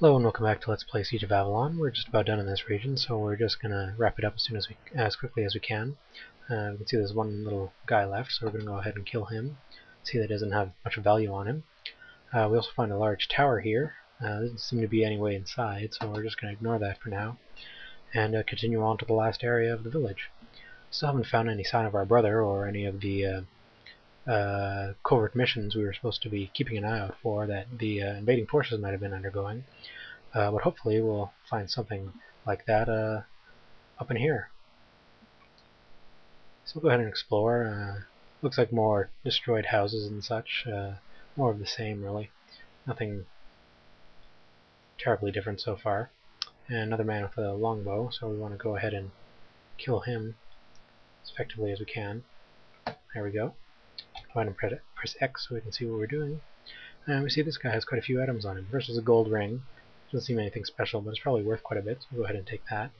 Hello and welcome back to Let's Play Siege of Avalon. We're just about done in this region, so we're just gonna wrap it up as quickly as we can. We can see there's one little guy left, so we're gonna go ahead and kill him. See that doesn't have much value on him. We also find a large tower here. There doesn't seem to be any way inside, so we're just gonna ignore that for now and continue on to the last area of the village. Still haven't found any sign of our brother or any of the covert missions we were supposed to be keeping an eye out for that the invading forces might have been undergoing. But hopefully we'll find something like that up in here. So we'll go ahead and explore. Looks like more destroyed houses and such. More of the same, really. Nothing terribly different so far. And another man with a longbow, so we want to go ahead and kill him as effectively as we can. There we go. Go ahead and press X so we can see what we're doing. And we see this guy has quite a few items on him. First is a gold ring. Doesn't seem anything special, but it's probably worth quite a bit, so we'll go ahead and take that.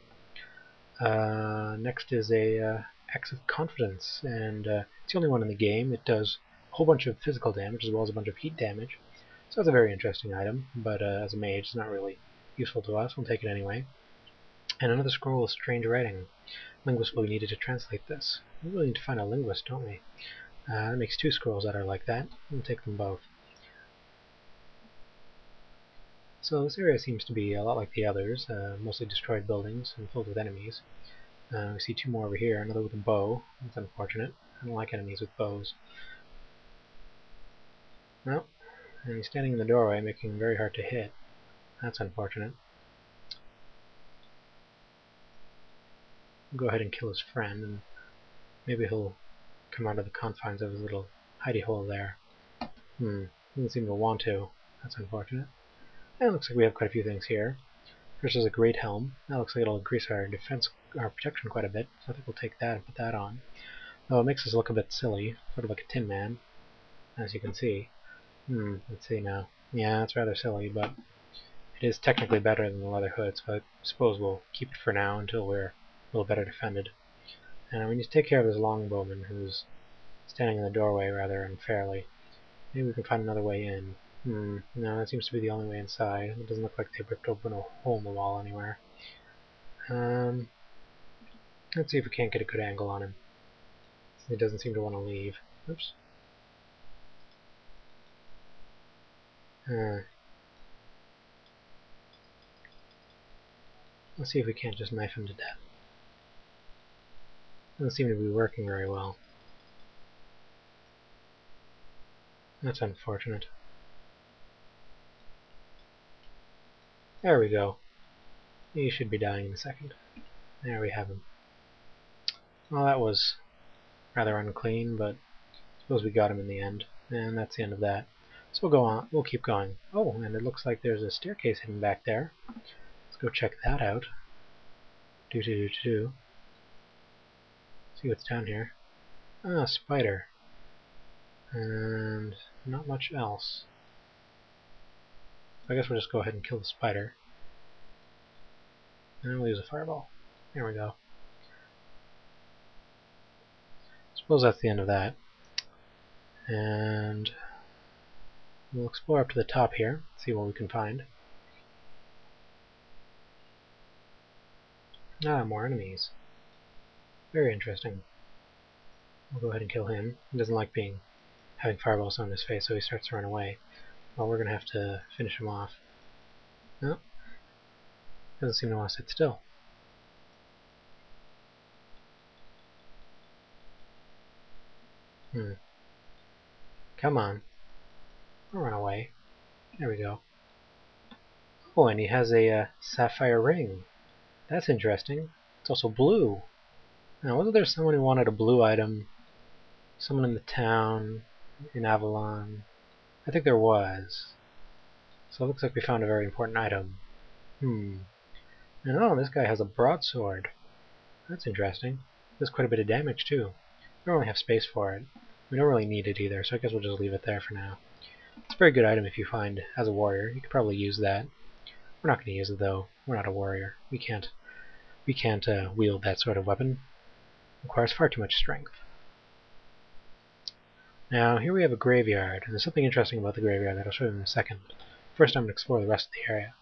Next is a Axe of Confidence, and it's the only one in the game. It does a whole bunch of physical damage as well as a bunch of heat damage. So it's a very interesting item, but as a mage it's not really useful to us. We'll take it anyway. And another scroll of strange writing. Linguist will be needed to translate this. We really need to find a linguist, don't we? That makes two scrolls that are like that. We'll take them both. So this area seems to be a lot like the others, mostly destroyed buildings and filled with enemies. We see two more over here, another with a bow. That's unfortunate. I don't like enemies with bows. No, and he's standing in the doorway, making him very hard to hit. That's unfortunate. We'll go ahead and kill his friend, and maybe he'll come out of the confines of his little hidey hole there. Doesn't seem to want to. That's unfortunate. And it looks like we have quite a few things here. First is a great helm. That looks like it'll increase our defense, our protection quite a bit, so I think we'll take that and put that on. Though it makes us look a bit silly, sort of like a Tin Man, as you can see. Let's see now. Yeah, it's rather silly, but it is technically better than the leather hood, so I suppose we'll keep it for now until we're a little better defended. And we need to take care of this longbowman who's standing in the doorway rather unfairly. Maybe we can find another way in. No, that seems to be the only way inside. It doesn't look like they ripped open a hole in the wall anywhere. Let's see if we can't get a good angle on him. He doesn't seem to want to leave. Oops. Let's see if we can't just knife him to death. Doesn't seem to be working very well. That's unfortunate. There we go. He should be dying in a second. There we have him. Well, that was rather unclean, but I suppose we got him in the end. And that's the end of that. So we'll go on. We'll keep going. Oh, and it looks like there's a staircase hidden back there. Let's go check that out. See what's down here. Ah, spider. And not much else. I guess we'll just go ahead and kill the spider. And we'll use a fireball. There we go. Suppose that's the end of that. And we'll explore up to the top here, see what we can find. Ah, more enemies. Very interesting. We'll go ahead and kill him. He doesn't like having fireballs on his face, so he starts to run away. Well, we're going to have to finish him off. No. Doesn't seem to want to sit still. Come on. Don't run away. There we go. Oh, and he has a sapphire ring. That's interesting. It's also blue. Now, wasn't there someone who wanted a blue item? Someone in the town, in Avalon? I think there was. So it looks like we found a very important item. And oh, this guy has a broadsword. That's interesting. Does quite a bit of damage too. We don't really have space for it. We don't really need it either, so I guess we'll just leave it there for now. It's a very good item if you find as a warrior. You could probably use that. We're not going to use it though. We're not a warrior. We can't wield that sort of weapon. It requires far too much strength. Now here we have a graveyard, and there's something interesting about the graveyard that I'll show you in a second. First I'm going to explore the rest of the area.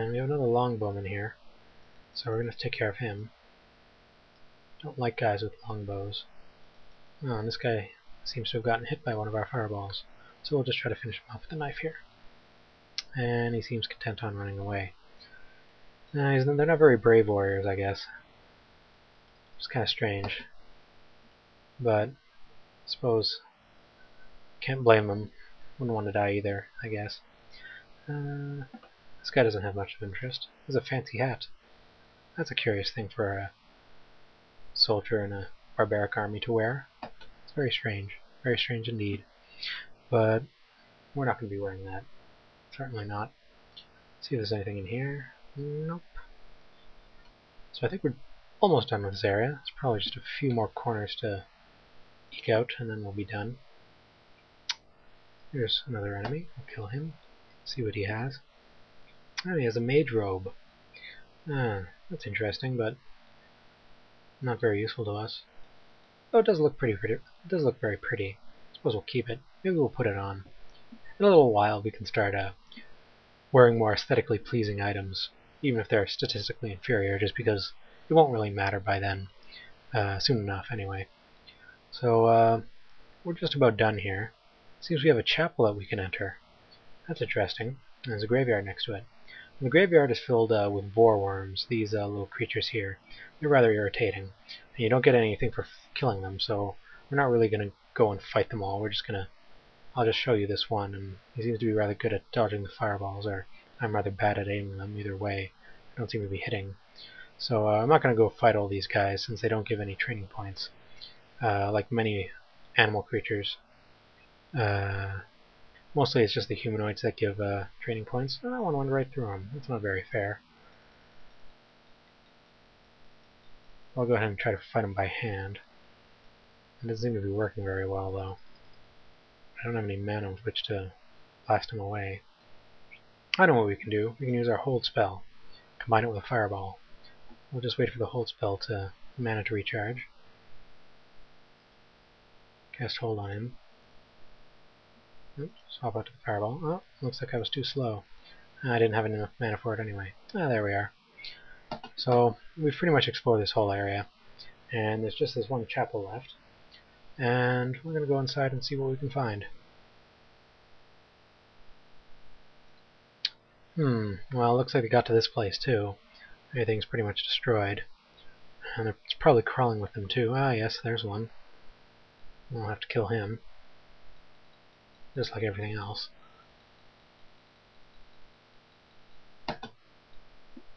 And we have another longbowman here, so we're going to take care of him. Don't like guys with longbows. Oh, and this guy seems to have gotten hit by one of our fireballs, so we'll just try to finish him off with a knife here. And he seems content on running away. They're not very brave warriors, I guess. It's kind of strange. But I suppose can't blame them. Wouldn't want to die either, I guess. This guy doesn't have much of interest. He has a fancy hat. That's a curious thing for a soldier in a barbaric army to wear. It's very strange indeed. But we're not going to be wearing that. Certainly not. See if there's anything in here. Nope. So I think we're almost done with this area. It's probably just a few more corners to eke out, and then we'll be done. Here's another enemy. We'll kill him. See what he has. Oh, he has a mage robe. That's interesting, but not very useful to us. Oh, it does look pretty. It does look very pretty. I suppose we'll keep it. Maybe we'll put it on. In a little while, we can start wearing more aesthetically pleasing items, even if they're statistically inferior, just because it won't really matter by then. Soon enough, anyway. So we're just about done here. Seems we have a chapel that we can enter. That's interesting. There's a graveyard next to it. And the graveyard is filled with boreworms, these little creatures here. They're rather irritating. And you don't get anything for killing them, so we're not really going to go and fight them all. We're just going to... I'll just show you this one, and he seems to be rather good at dodging the fireballs, or I'm rather bad at aiming them. Either way, I don't seem to be hitting. So I'm not going to go fight all these guys, since they don't give any training points. Like many animal creatures. Mostly it's just the humanoids that give training points. Oh, that one went right through them. That's not very fair. I'll go ahead and try to fight them by hand. It doesn't seem to be working very well, though. I don't have any mana with which to blast him away. I know what we can do. We can use our hold spell. Combine it with a fireball. We'll just wait for the hold spell to mana to recharge. Cast hold on him. Oops, swap out to the fireball. Oh, looks like I was too slow. I didn't have enough mana for it anyway. Ah, there we are. So we've pretty much explored this whole area, and there's just this one chapel left. And we're going to go inside and see what we can find. Well, it looks like they got to this place too. Everything's pretty much destroyed. And it's probably crawling with them too. Ah, yes, there's one. We'll have to kill him. Just like everything else.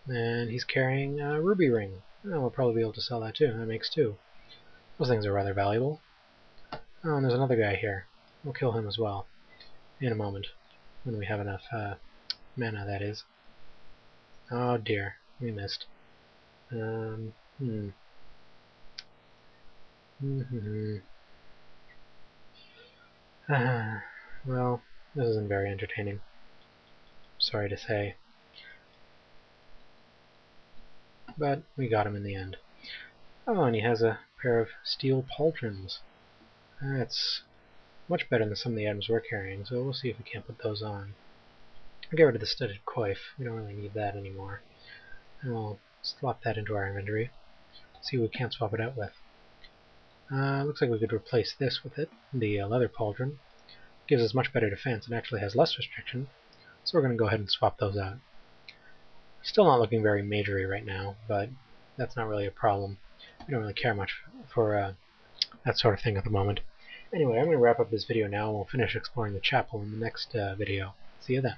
And he's carrying a ruby ring. Oh, we'll probably be able to sell that too. That makes two. Those things are rather valuable. Oh, and there's another guy here. We'll kill him as well. In a moment. When we have enough mana, that is. Oh dear. We missed. Well, this isn't very entertaining. Sorry to say. But we got him in the end. Oh, and he has a pair of steel pauldrons. That's much better than some of the items we're carrying, so we'll see if we can't put those on. I'll get rid of the studded coif. We don't really need that anymore. And we'll swap that into our inventory. See what we can't swap it out with. Looks like we could replace this with it. The leather pauldron. Gives us much better defense and actually has less restriction. So we're going to go ahead and swap those out. Still not looking very majory right now, but that's not really a problem. We don't really care much for that sort of thing at the moment. Anyway, I'm going to wrap up this video now, and we'll finish exploring the chapel in the next video. See you then.